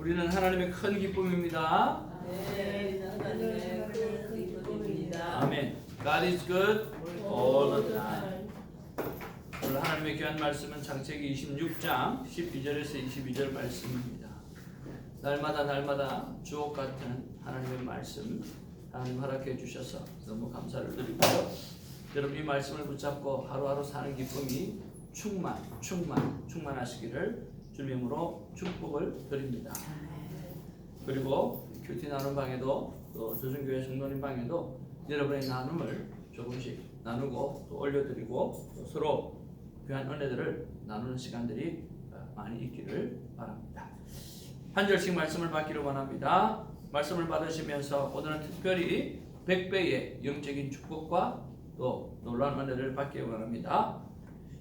우리는 하나님의 큰 기쁨입니다. 네, 하나님의 큰 기쁨입니다. 아멘. God is good all the time. 오늘 하나님의 귀한 말씀은 창세기 26장 12절에서 22절 말씀입니다. 날마다 주옥 같은 하나님의 말씀 하나님 허락해 주셔서 너무 감사를 드리고요. 여러분 이 말씀을 붙잡고 하루하루 사는 기쁨이 충만하시기를 주님으로 축복을 드립니다. 그리고 큐티 나눔 방에도 또 조정교회 성도님 방에도 여러분의 나눔을 조금씩 나누고 또 올려드리고 또 서로 귀한 은혜들을 나누는 시간들이 많이 있기를 바랍니다. 한 절씩 말씀을 받기를 원합니다. 말씀을 받으시면서 오늘은 특별히 100배의 영적인 축복과 또 놀라운 은혜를 받기 원합니다.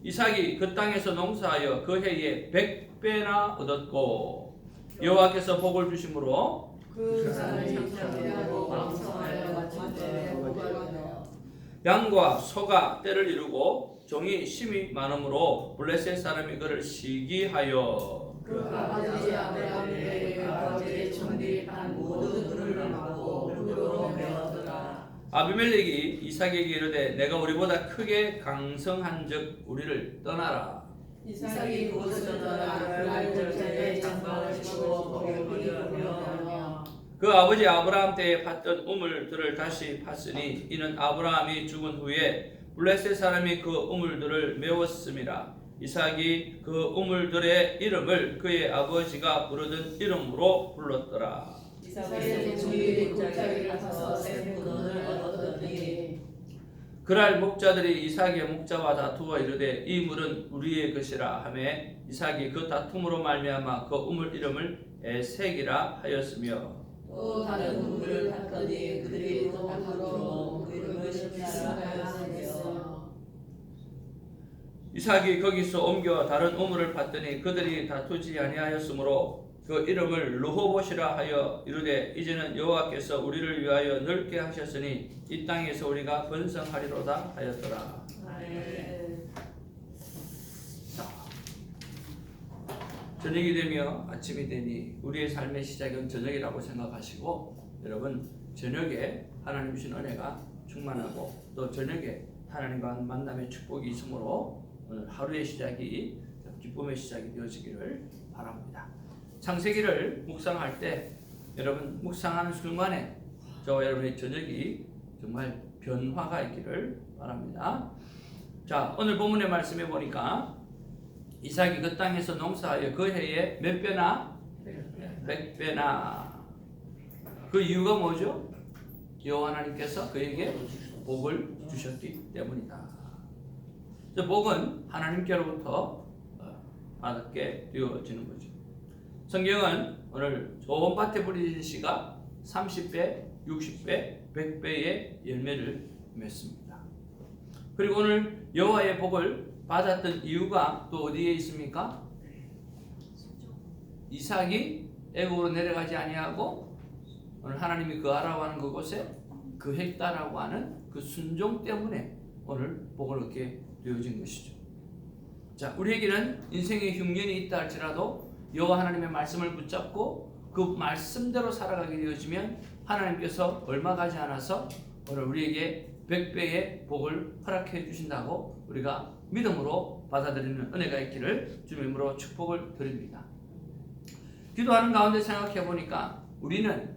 이삭이 그 땅에서 농사하여 그 해에 100배나 얻었고 여호와께서 복을 주심으로 그 산을 창대하고 왕성하여 마침내 복을 얻어 양과 소가 때를 이루고 종이 심이 많음으로 블레셋 사람이 그를 시기하여 그 아버지 아브라함의 아버지의 종들이 판 모든 은을 막고 흙으로 메웠더라. 아비멜렉이 이삭에게 이르되 내가 우리보다 크게 강성한즉 우리를 떠나라. 이삭이 그곳을 떠나 그날 절에 장막을 치고 거기 거리며 그 아버지 아브라함 때에 팠던 우물들을 다시 팠으니 이는 아브라함이 죽은 후에 블레셋 사람이 그 우물들을 메웠음이라. 이삭이 그 우물들의 이름을 그의 아버지가 부르던 이름으로 불렀더라. 이삭의 종들이 골짜기를 타서 샘 근원을 얻었더니 그날 목자들이 이삭의 목자와 다투어 이르되 이 물은 우리의 것이라 하매 이삭이 그 다툼으로 말미암아 그 우물 이름을 에색이라 하였으며 또 다른 우물을 탔더니 그들이 또 다투어 그 이름을 심사라 하였으며 이삭이 거기서 옮겨 다른 우물을 팠더니 그들이 다투지 아니하였으므로 그 이름을 르호봇이라 하여 이르되 이제는 여호와께서 우리를 위하여 넓게 하셨으니 이 땅에서 우리가 번성하리로다 하였더라. 저녁이 되며 아침이 되니 우리의 삶의 시작은 저녁이라고 생각하시고 여러분 저녁에 하나님 주신 은혜가 충만하고 또 저녁에 하나님과 만남의 축복이 있으므로 오늘 하루의 시작이 기쁨의 시작이 되어지기를 바랍니다. 창세기를 묵상할 때 여러분 묵상하는 순간에 저와 여러분의 저녁이 정말 변화가 있기를 바랍니다. 자, 오늘 본문의 말씀에 보니까 이삭이 그 땅에서 농사하여 그 해에 몇 배나? 100배나. 그 이유가 뭐죠? 여호와 하나님께서 그에게 복을 주셨기 때문이다. 복은 하나님께로부터 받게 되어지는 거죠. 성경은 오늘 좋은 밭에 뿌려진 씨가 30배, 60배, 100배의 열매를 맺습니다. 그리고 오늘 여호와의 복을 받았던 이유가 또 어디에 있습니까? 이삭이 애굽으로 내려가지 아니하고 오늘 하나님이 거하라고 하는 그곳에 거했다라고 하는 그 순종 때문에 오늘 복을 얻게 되어진 것이죠. 자, 우리에게는 인생의 흉년이 있다 할지라도 여호와 하나님의 말씀을 붙잡고 그 말씀대로 살아가게 되어지면 하나님께서 얼마 가지 않아서 오늘 우리에게 100배의 복을 허락해 주신다고 우리가 믿음으로 받아들이는 은혜가 있기를 주님으로 축복을 드립니다. 기도하는 가운데 생각해 보니까 우리는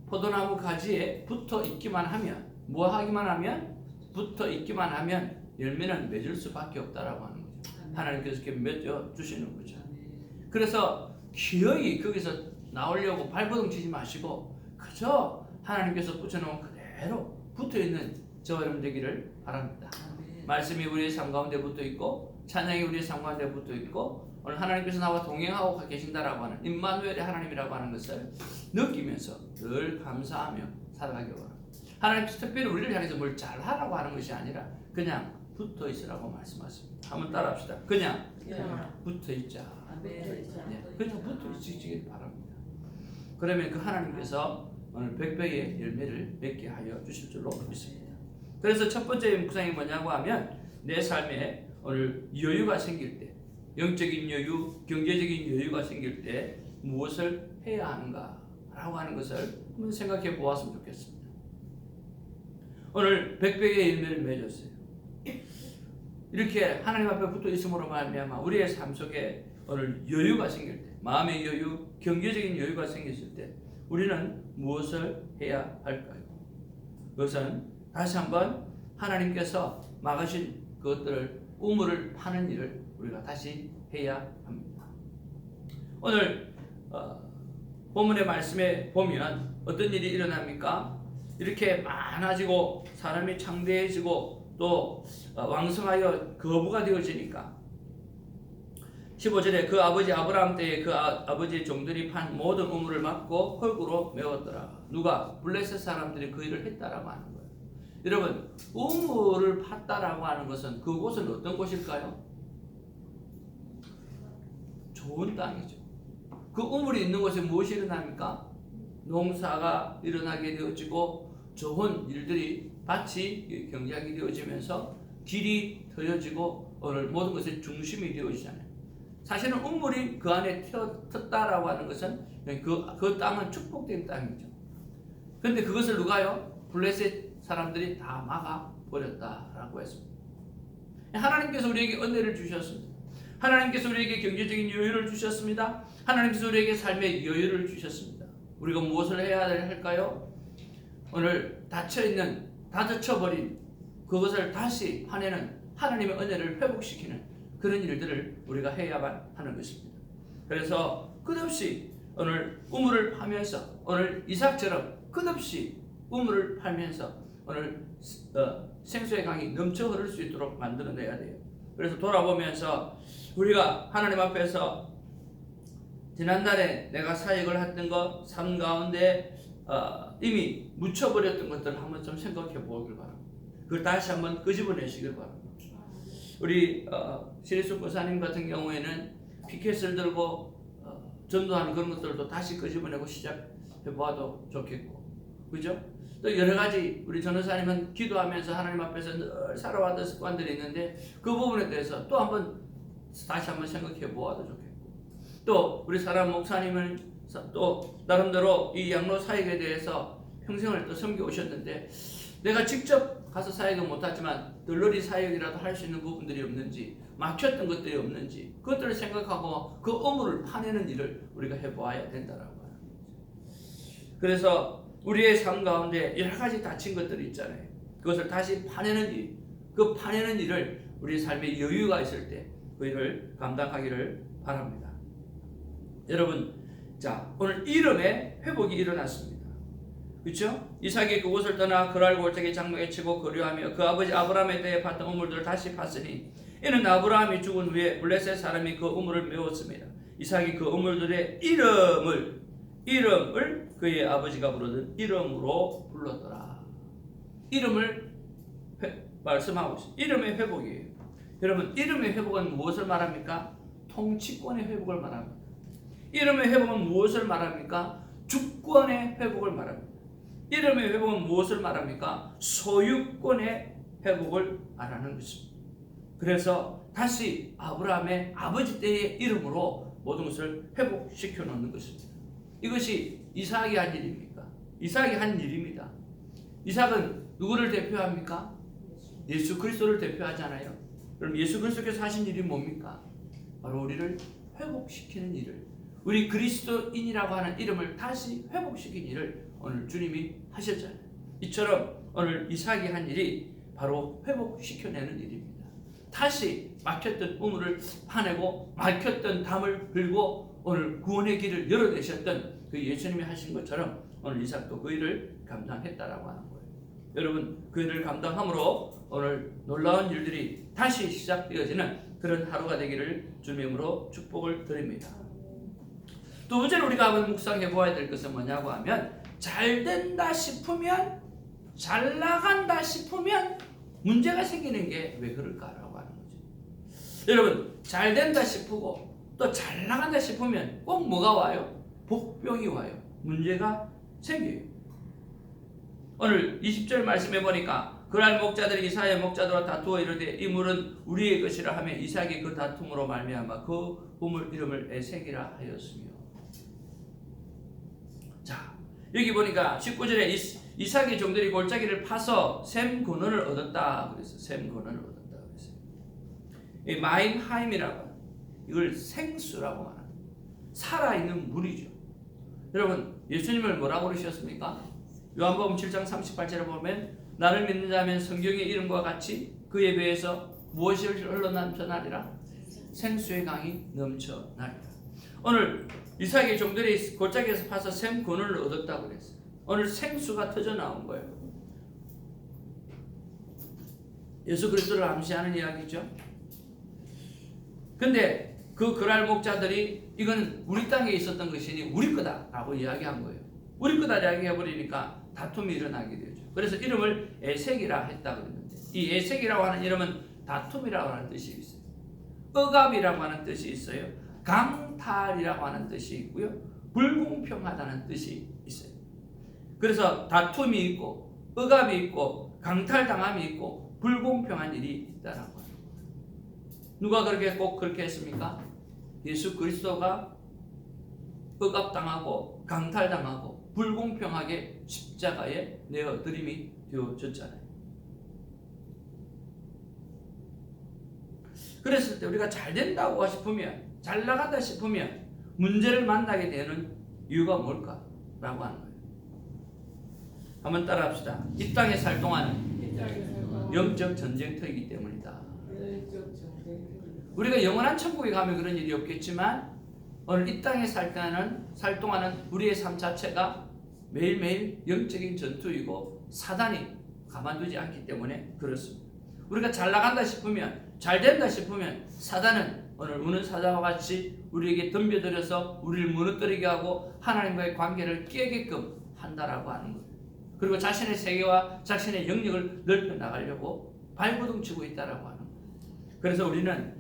포도나무 가지에 붙어 있기만 하면 뭐 하기만 하면 붙어 있기만 하면 열매는 맺을 수밖에 없다라고 하는 거죠. 하나님께서 이렇게 맺어 주시는 거죠. 그래서 기어이 거기서 나오려고 발버둥 치지 마시고 그저 하나님께서 붙여놓은 그대로 붙어있는 저와 여러분 되기를 바랍니다. 말씀이 우리의 삶 가운데 붙어있고 찬양이 우리의 삶 가운데 붙어있고 오늘 하나님께서 나와 동행하고 계신다라고 하는 임마누엘의 하나님이라고 하는 것을 느끼면서 늘 감사하며 살아가기 바랍니다. 하나님께서 특별히 우리를 향해서 뭘 잘하라고 하는 것이 아니라 그냥 붙어있으라고 말씀하십니다. 한번 따라합시다. 그냥 붙어있자. 그냥 붙어있으시길 바랍니다. 그러면 그 하나님께서 오늘 100배의 열매를 맺게 하여 주실 줄로 믿습니다. 그래서 첫 번째 묵상이 뭐냐고 하면 내 삶에 오늘 여유가 생길 때 영적인 여유, 경제적인 여유가 생길 때 무엇을 해야 하는가라고 하는 것을 한번 생각해 보았으면 좋겠습니다. 오늘 백배의 열매를 맺었어요. 이렇게 하나님 앞에 붙어 있음으로 말미암아 우리의 삶 속에 오늘 여유가 생길 때, 마음의 여유, 경제적인 여유가 생겼을 때 우리는 무엇을 해야 할까요? 그것은 다시 한번 하나님께서 막으신 그것들을 우물을 파는 일을 우리가 다시 해야 합니다. 오늘 본문의 말씀에 보면 어떤 일이 일어납니까? 이렇게 많아지고 사람이 창대해지고 또 왕성하여 거부가 되어지니까 15절에 그 아버지 아브라함 때에 그 아버지의 종들이 판 모든 우물을 막고 흙으로 메웠더라. 누가? 블레셋 사람들이 그 일을 했다라고 하는 거예요. 여러분, 우물을 팠다라고 하는 것은 그곳은 어떤 곳일까요? 좋은 땅이죠. 그 우물이 있는 곳에 무엇이 일어납니까? 농사가 일어나게 되어지고 좋은 일들이 밭이 경작이 되어지면서 길이 트여지고 오늘 모든 것의 중심이 되어지잖아요. 사실은 우물이 그 안에 텄다라고 하는 것은 그 땅은 축복된 땅이죠. 그런데 그것을 누가요? 블레셋 사람들이 다 막아버렸다라고 했습니다. 하나님께서 우리에게 은혜를 주셨습니다. 하나님께서 우리에게 경제적인 여유를 주셨습니다. 하나님께서 우리에게 삶의 여유를 주셨습니다. 우리가 무엇을 해야 할까요? 오늘 닫혀있는, 닫혀버린 그것을 다시 파내는 하나님의 은혜를 회복시키는 그런 일들을 우리가 해야만 하는 것입니다. 그래서 끝없이 오늘 우물을 파면서 오늘 이삭처럼 끝없이 우물을 팔면서 오늘 생수의 강이 넘쳐 흐를 수 있도록 만들어내야 돼요. 그래서 돌아보면서 우리가 하나님 앞에서 지난달에 내가 사역을 했던 것 삶 가운데 이미 묻혀버렸던 것들을 한번 좀 생각해 보길 바랍니다. 그걸 다시 한번 끄집어내시길 바랍니다. 우리 신혜숙 권사님 같은 경우에는 피켓을 들고 전도하는 그런 것들도 다시 끄집어내고 시작해 보아도 좋겠고, 그죠? 또 여러 가지 우리 전도사님은 기도하면서 하나님 앞에서 늘 살아왔던 습관들이 있는데 그 부분에 대해서 또 한번 다시 한번 생각해 보아도 좋겠고, 또 우리 사람 목사님은 또 나름대로 이 양로 사역에 대해서 평생을 또 섬겨 오셨는데 내가 직접 가서 사역은 못하지만 널널이 사역이라도 할 수 있는 부분들이 없는지, 막혔던 것들이 없는지 그것들을 생각하고 그 우물을 파내는 일을 우리가 해보아야 된다라고 하는 거죠. 그래서 우리의 삶 가운데 여러 가지 닫힌 것들이 있잖아요. 그것을 다시 파내는 일, 그 파내는 일을 우리 삶에 여유가 있을 때 그 일을 감당하기를 바랍니다. 여러분, 자, 오늘 이름의 회복이 일어났습니다. 그렇죠? 이삭이 그곳을 떠나 그랄 골짜기 장막에 치고 거류하며 그 아버지 아브라함에 대해 팠던 우물들을 다시 팠으니 이는 아브라함이 죽은 후에 블레셋 사람이 그 우물을 메웠습니다. 이삭이 그 우물들의 이름을 그의 아버지가 부르던 이름으로 불렀더라. 이름을 말씀하고 있습니다. 이름의 회복이에요. 여러분, 이름의 회복은 무엇을 말합니까? 통치권의 회복을 말합니다. 이름의 회복은 무엇을 말합니까? 주권의 회복을 말합니다. 이름의 회복은 무엇을 말합니까? 소유권의 회복을 말하는 것입니다. 그래서 다시 아브라함의 아버지 때의 이름으로 모든 것을 회복시켜 놓는 것입니다. 이것이 이삭이 한 일입니까? 이삭이 한 일입니다. 이삭은 누구를 대표합니까? 예수 그리스도를 대표하잖아요. 그럼 예수 그리스도께서 하신 일이 뭡니까? 바로 우리를 회복시키는 일을, 우리 그리스도인이라고 하는 이름을 다시 회복시킨 일을 오늘 주님이 하셨잖아요. 이처럼 오늘 이삭이 한 일이 바로 회복시켜내는 일입니다. 다시 막혔던 우물을 파내고 막혔던 담을 들고 오늘 구원의 길을 열어내셨던 그 예수님이 하신 것처럼 오늘 이삭도 그 일을 감당했다라고 하는 거예요. 여러분, 그 일을 감당함으로 오늘 놀라운 일들이 다시 시작되어지는 그런 하루가 되기를 주님으로 축복을 드립니다. 두 번째로 우리가 한번 묵상해 보아야 될 것은 뭐냐고 하면, 잘 된다 싶으면, 잘 나간다 싶으면 문제가 생기는 게 왜 그럴까라고 하는 거죠. 여러분, 잘 된다 싶고 또 잘 나간다 싶으면 꼭 뭐가 와요? 복병이 와요. 문제가 생겨요. 오늘 20절 말씀해 보니까 그날 목자들이 이삭의 목자들과 다투어 이르되 이 물은 우리의 것이라 하며 이삭이 그 다툼으로 말미암아 그 우물 이름을 에색이라 하였으며. 여기 보니까 19절에 이삭의 종들이 골짜기를 파서 샘 근원을 얻었다 그래서 샘 근원을 얻었다 그랬어요. 이 마임하임이라고 이걸 생수라고 말하는 살아있는 물이죠. 여러분 예수님을 뭐라고 그러셨습니까? 요한복음 7장 38절에 보면 나를 믿는 자면 성경의 이름과 같이 그에 비해서 무엇이 흘러넘쳐나리라? 생수의 강이 넘쳐나리라. 오늘 이삭의 종들이 골짜기에서 파서 샘 근원을 얻었다고 그랬어요. 오늘 생수가 터져 나온 거예요. 예수 그리스도를 암시하는 이야기죠. 근데 그 그랄 목자들이 이건 우리 땅에 있었던 것이니 우리 거다라고 이야기한 거예요. 우리 거다 이야기해버리니까 다툼이 일어나게 되죠. 그래서 이름을 에색이라 했다 그랬는데 이 에색이라고 하는 이름은 다툼이라고 하는 뜻이 있어요. 억압이라고 하는 뜻이 있어요. 강탈이라고 하는 뜻이 있고요. 불공평하다는 뜻이 있어요. 그래서 다툼이 있고 억압이 있고 강탈당함이 있고 불공평한 일이 있다라고 합니다. 누가 그렇게 그렇게 했습니까? 예수 그리스도가 억압당하고 강탈당하고 불공평하게 십자가에 내어드림이 되어졌잖아요. 그랬을 때 우리가 잘 된다고 싶으면 잘 나간다 싶으면 문제를 만나게 되는 이유가 뭘까라고 하는 거예요. 한번 따라합시다. 이 땅에 살 동안은 영적 전쟁터이기 때문이다. 우리가 영원한 천국에 가면 그런 일이 없겠지만 오늘 이 땅에 살 동안은 우리의 삶 자체가 매일매일 영적인 전투이고 사단이 가만두지 않기 때문에 그렇습니다. 우리가 잘 나간다 싶으면 잘 된다 싶으면 사단은 오늘 우는 사자와 같이 우리에게 덤벼들어서 우리를 무너뜨리게 하고 하나님과의 관계를 깨게끔 한다라고 하는 거예요. 그리고 자신의 세계와 자신의 영역을 넓혀 나가려고 발버둥치고 있다라고 하는 거예요. 그래서 우리는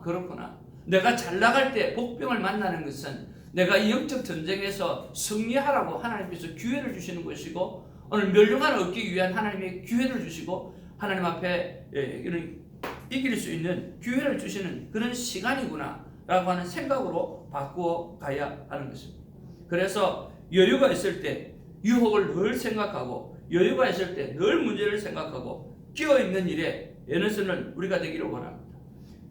그렇구나. 내가 잘 나갈 때 복병을 만나는 것은 내가 이 영적 전쟁에서 승리하라고 하나님께서 기회를 주시는 것이고 오늘 멸류관을 얻기 위한 하나님의 기회를 주시고 하나님 앞에 이런 이길 수 있는 기회를 주시는 그런 시간이구나 라고 하는 생각으로 바꾸어 가야 하는 것입니다. 그래서 여유가 있을 때 유혹을 늘 생각하고 여유가 있을 때 늘 문제를 생각하고 끼어있는 일에 에너지는 우리가 되기를 원합니다.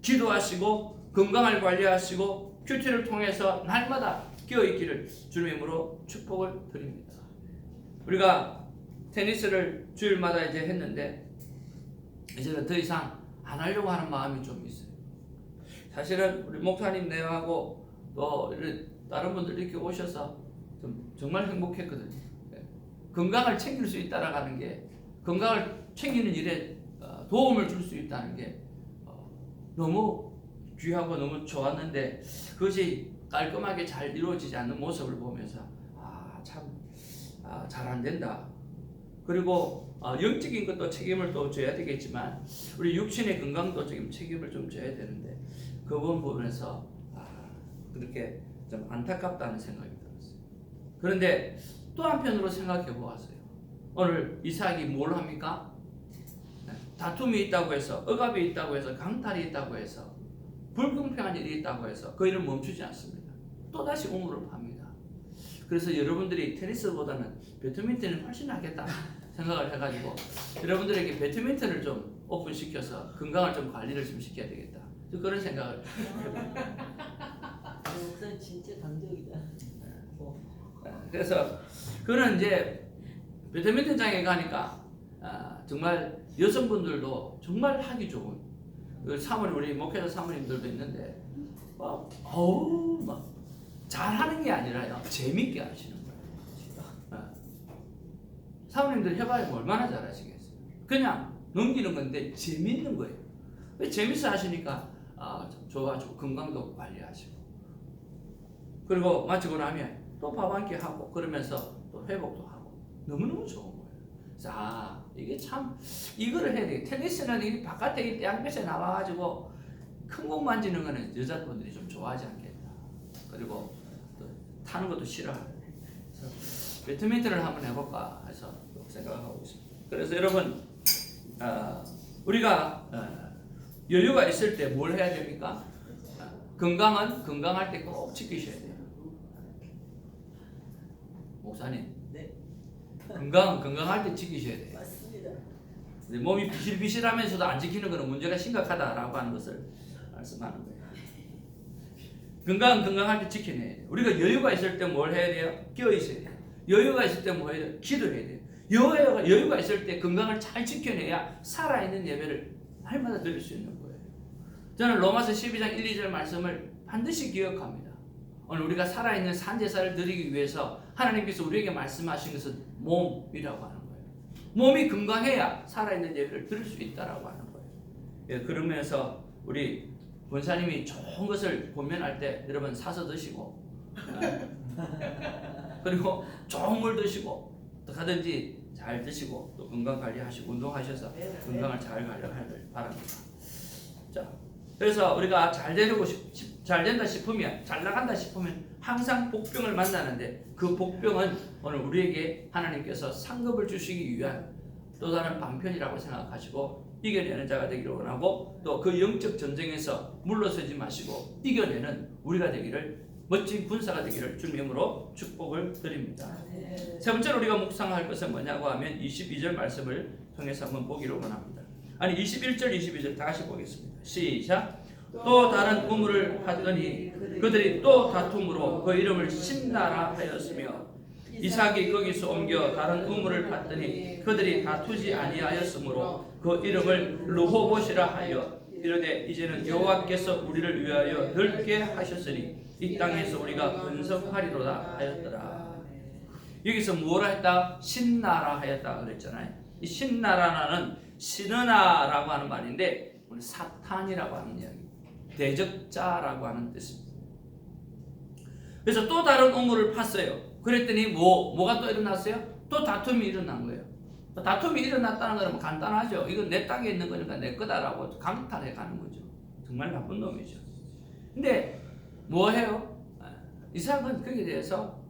기도하시고 건강을 관리하시고 큐티를 통해서 날마다 끼어있기를 주님의 이름으로 축복을 드립니다. 우리가 테니스를 주일마다 이제 했는데 이제는 더 이상 안 하려고 하는 마음이 좀 있어요. 사실은 우리 목사님 내하고 또 다른 분들 이렇게 오셔서 좀 정말 행복했거든요. 건강을 챙길 수 있다라는 게 건강을 챙기는 일에 도움을 줄 수 있다는 게 너무 귀하고 너무 좋았는데 그것이 깔끔하게 잘 이루어지지 않는 모습을 보면서 잘 안 된다. 그리고 영적인 것도 책임을 또 져야 되겠지만 우리 육신의 건강도 지금 책임을 좀 져야 되는데 그 부분에서 그렇게 좀 안타깝다는 생각이 들었어요. 그런데 또 한편으로 생각해 보았어요. 오늘 이삭이 뭘 합니까? 다툼이 있다고 해서 억압이 있다고 해서 강탈이 있다고 해서 불공평한 일이 있다고 해서 그 일은 멈추지 않습니다. 또다시 우물을 팝니다. 그래서 여러분들이 테니스보다는 배드민턴이 훨씬 낫겠다 생각을 해가지고 여러분들에게 배드민턴을 좀 오픈시켜서 건강을 좀 관리를 좀 시켜야 되겠다. 그런 생각을 목사님 진짜 단독이다. 그래서 그는 이제 배드민턴장에 가니까 정말 여성분들도 정말 하기 좋은 사모님 우리 목회자 사모님들도 있는데 막 잘하는 게 아니라요 재밌게 하시는 거예요. 사모님들 해봐야 얼마나 잘하시겠어요. 그냥 넘기는 건데 재밌는 거예요. 재밌어 하시니까 좋아지고 건강도 관리하시고 그리고 마치고 나면 또 밥 한 끼 하고 그러면서 또 회복도 하고 너무너무 좋은 거예요. 그래서 이게 참 이거를 해야 돼. 테니스는 이 바깥에 땅볕에 나와가지고 큰 공 만지는 거는 여자분들이 좀 좋아하지 않겠다. 그리고 또 타는 것도 싫어하고 그래서 배드민턴을 한번 해볼까 해서 생각하고 있습니다. 그래서 여러분 우리가 여유가 있을 때 뭘 해야 됩니까? 건강은 건강할 때 꼭 지키셔야 돼요. 목사님. 네. 건강할 때 지키셔야 돼요. 맞습니다. 근데 몸이 비실비실하면서도 안 지키는 것은 문제가 심각하다라고 하는 것을 말씀하는 거예요. 건강할 때 지켜내야 돼요. 우리가 여유가 있을 때 뭘 해야 돼요? 끼어 있어야 돼요. 여유가 있을 때 뭐 해야 돼요? 기도해야 돼요. 여유가 있을 때 건강을 잘 지켜내야 살아있는 예배를 날마다 드릴 수 있는 거예요. 저는 로마서 12장 1, 2절 말씀을 반드시 기억합니다. 오늘 우리가 살아있는 산제사를 드리기 위해서 하나님께서 우리에게 말씀하신 것은 몸이라고 하는 거예요. 몸이 건강해야 살아있는 예배를 드릴 수 있다라고 하는 거예요. 예, 그러면서 우리 권사님이 좋은 것을 권면할 때 여러분 사서 드시고 그리고 좋은 물 드시고 또 하든지 잘 드시고 또 건강 관리하시고 운동하셔서 건강을 잘 관리하길 바랍니다. 자, 그래서 우리가 잘 된다 싶으면 잘 나간다 싶으면 항상 복병을 만나는데 그 복병은 오늘 우리에게 하나님께서 상급을 주시기 위한 또 다른 방편이라고 생각하시고 이겨내는 자가 되기를 원하고 또 그 영적 전쟁에서 물러서지 마시고 이겨내는 우리가 되기를 멋진 군사가 되기를 주님으로 축복을 드립니다. 세 번째로 우리가 묵상할 것은 뭐냐고 하면 22절 말씀을 통해서 한번 보기를 원합니다. 아니 21절 22절 다시 보겠습니다. 시작. 또 다른 우물을 파더니 그들이 또 다툼으로 그 이름을 신나라 하였으며 이삭이 거기서 옮겨 다른 우물을 팠더니 그들이 다투지 아니하였으므로 그 이름을 르호봇이라 하여 이르되 이제는 여호와께서 우리를 위하여 넓게 하셨으니 이 땅에서 우리가 번성하리로다 하였더라. 여기서 뭐라 했다? 신나라 하였다 그랬잖아요. 이 신나라는 시느나라고 하는 말인데 사탄이라고 하는 이야기, 대적자라고 하는 뜻입니다. 그래서 또 다른 우물을 팠어요. 그랬더니 뭐가 또 일어났어요? 또 다툼이 일어난 거예요. 다툼이 일어났다는 건 간단하죠. 이건 내 땅에 있는 거니까 내 거다라고 강탈해 가는 거죠. 정말 나쁜 놈이죠. 근데 뭐 해요? 이삭은 거기에 대해서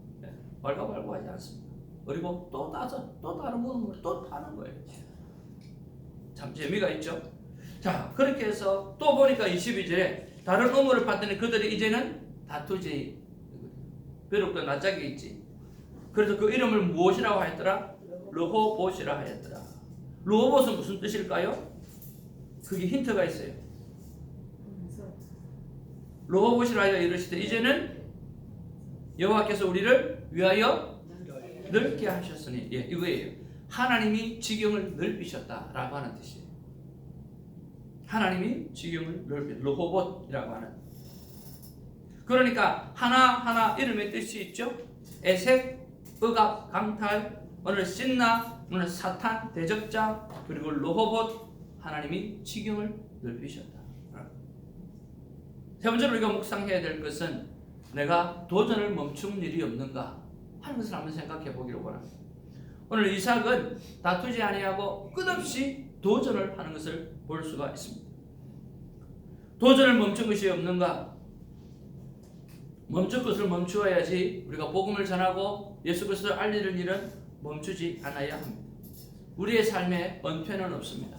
왈가왈부하지 않습니다. 그리고 또 다른 우물을 또 파는 거예요. 참 재미가 있죠. 자, 그렇게 해서 또 보니까 22절에 다른 우물을 봤더니 그들이 이제는 다투지. 벼룩도 낯짝이 있지. 그래서 그 이름을 무엇이라고 하였더라? 르호봇이라 하였더라. 르호봇은 무슨 뜻일까요? 그게 힌트가 있어요. 르호봇이라 하여 이르시되 이제는 여호와께서 우리를 위하여 넓게 하셨으니 이거예요. 하나님이 지경을 넓히셨다라고 하는 뜻이에요. 하나님이 지경을 르호봇이라고 하는. 그러니까 하나하나 이름의 뜻이 있죠. 에색, 억압, 강탈, 오늘 신나, 오늘 사탄, 대적자, 그리고 르호봇. 하나님이 지경을 넓히셨다. 세 번째로 우리가 묵상해야 될 것은 내가 도전을 멈춘 일이 없는가 하는 것을 한번 생각해 보기를 원합니다. 오늘 이삭은 다투지 아니하고 끝없이 도전을 하는 것을 볼 수가 있습니다. 도전을 멈춘 것이 없는가? 멈출 것을 멈추어야지 우리가 복음을 전하고 예수 그리스도를 알리는 일은 멈추지 않아야 합니다. 우리의 삶에 언퇴는 없습니다.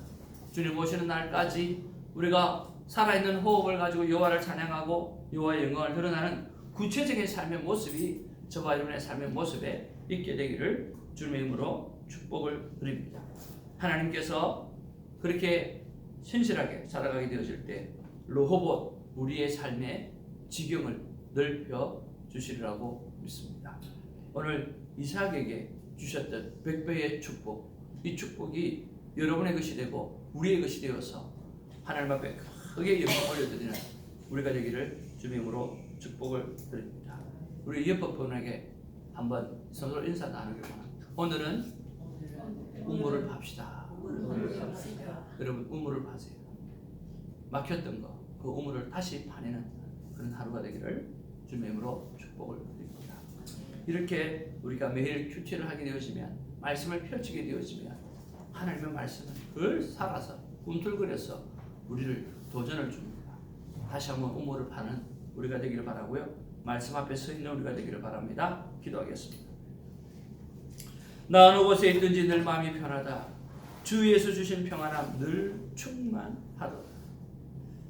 주님 오시는 날까지 우리가 살아있는 호흡을 가지고 여호와를 찬양하고 여호와의 영광을 드러나는 구체적인 삶의 모습이 저와 여러분의 삶의 모습에 있게 되기를 주님의 이름으로 축복을 드립니다. 하나님께서 그렇게 신실하게 살아가게 되어질 때 르호봇 우리의 삶의 지경을 넓혀 주시리라고 믿습니다. 오늘 이삭에게 주셨던 100배의 축복, 이 축복이 여러분의 것이 되고 우리의 것이 되어서 하나님 앞에 크게 영광 올려드리는 우리가 되기를 주님으로 축복을 드립니다. 우리 옆에 분에게 한번 서로 인사 나누기를 원합니다. 오늘은 우물을 팝시다. 여러분 우물을 파세요. 막혔던 거, 그 우물을 다시 파내는 그런 하루가 되기를 주님의 이름으로 축복을 드립니다. 이렇게 우리가 매일 큐티를 하게 되어지면 말씀을 펼치게 되어지면 하나님의 말씀은 늘 살아서 꿈틀거려서 우리를 도전을 줍니다. 다시 한번 우물을 파는 우리가 되기를 바라고요. 말씀 앞에 서 있는 우리가 되기를 바랍니다. 기도하겠습니다. 나 어느 곳에 있든지 늘 마음이 편하다. 주 예수 주신 평안함 늘 충만하도다.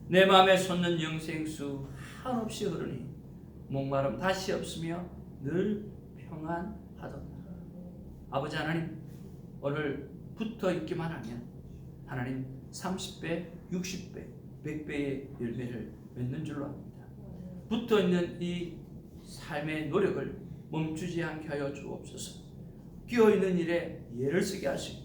내 마음에 솟는 영생수 한없이 흐르니 목마름 다시 없으며 늘 평안하도다. 하도다. 아버지 하나님, 오늘 붙어 있기만 하면 하나님 30배, 60배, 100배의 열매를 맺는 줄로 압니다. 붙어 있는 이 삶의 노력을 멈추지 않게 하여 주옵소서. 끼어있는 일에 예를 쓰게 하시고,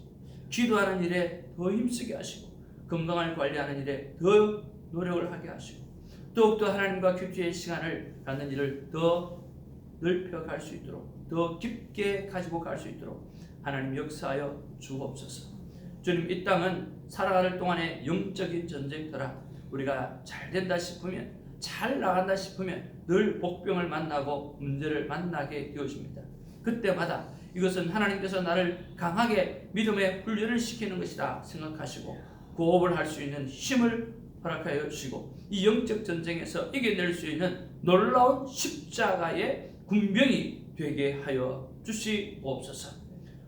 기도하는 일에 더 힘쓰게 하시고, 건강을 관리하는 일에 더 노력을 하게 하시고, 더욱더 하나님과 교제의 시간을 갖는 일을 더 넓혀갈 수 있도록, 더 깊게 가지고 갈 수 있도록 하나님 역사하여 주옵소서. 주님, 이 땅은 살아가는 동안에 영적인 전쟁터라 우리가 잘 된다 싶으면, 잘 나간다 싶으면 늘 복병을 만나고 문제를 만나게 되어집니다. 그때마다 이것은 하나님께서 나를 강하게 믿음의 훈련을 시키는 것이다 생각하시고 구호를 할 수 있는 힘을 허락하여 주시고, 이 영적 전쟁에서 이겨낼 수 있는 놀라운 십자가의 군병이 되게 하여 주시옵소서.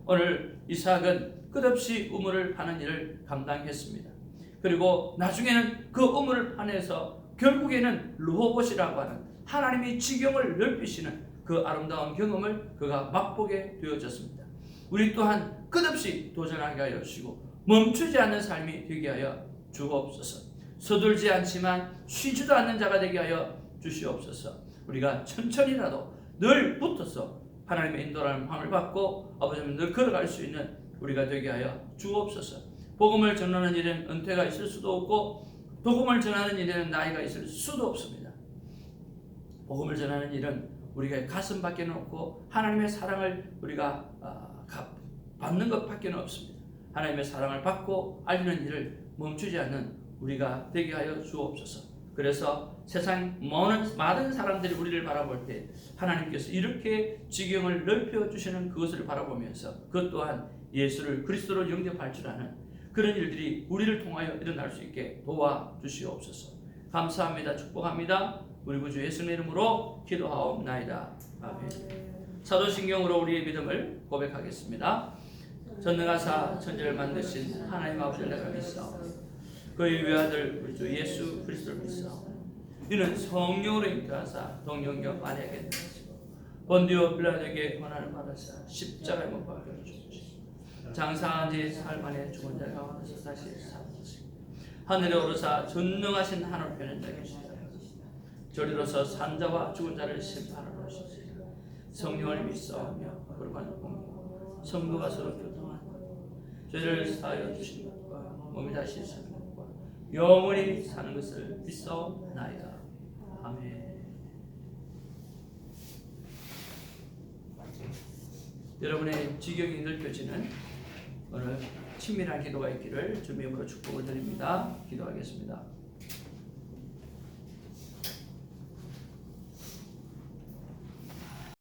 오늘 이삭은 끝없이 우물을 파는 일을 감당했습니다. 그리고 나중에는 그 우물을 파내서 결국에는 르호봇이라고 하는 하나님이 지경을 넓히시는 그 아름다운 경험을 그가 맛보게 되어졌습니다. 우리 또한 끝없이 도전하게 하여 주시고 멈추지 않는 삶이 되게 하여 주옵소서. 서둘지 않지만 쉬지도 않는 자가 되게 하여 주시옵소서. 우리가 천천히라도 늘 붙어서 하나님의 인도라는 마음을 받고 아버지는 늘 걸어갈 수 있는 우리가 되게 하여 주옵소서. 복음을 전하는 일에는 은퇴가 있을 수도 없고 복음을 전하는 일에는 나이가 있을 수도 없습니다. 복음을 전하는 일은 우리가 가슴밖에 없고 하나님의 사랑을 우리가 받는 것밖에 없습니다. 하나님의 사랑을 받고 알리는 일을 멈추지 않는 우리가 되게 하여 주옵소서. 그래서 세상 많은 사람들이 우리를 바라볼 때 하나님께서 이렇게 지경을 넓혀 주시는 그것을 바라보면서 그것 또한 예수를 그리스도로 영접할 줄 아는 그런 일들이 우리를 통하여 일어날 수 있게 도와주시옵소서. 감사합니다. 축복합니다. 우리 구주 예수님의 이름으로 기도하옵나이다. 아멘. 사도신경으로 우리의 믿음을 고백하겠습니다. 전능하사 천지를 만드신 하나님 아버지를 내가 믿사오니 그의 외아들 우리 주 예수 그리스도를 믿사오니 이는 성령으로 잉태하사 동정녀 마리아에게 나시고 본디오 빌라도에게 고난을 받으사 십자가에 못 박혀 죽으시고 장사한 지 사흘 만에 죽은 자 가운데서 다시 살아나시고 하늘에 오르사 전능하신 하늘편에 자 계시다. 저리로서 산자와 죽은 자를 심판하러 오시리라. 성령을 믿사오며 거룩한 공동 성도가 서로 교통하고 죄를 사하여 주신 것과 몸이 다시 사는 것과 영원히 사는 것을 믿사옵나이다. 아멘. 여러분의 지경이 넓혀지는 오늘 친밀한 기도가 있기를 주님으로 축복을 드립니다. 기도하겠습니다.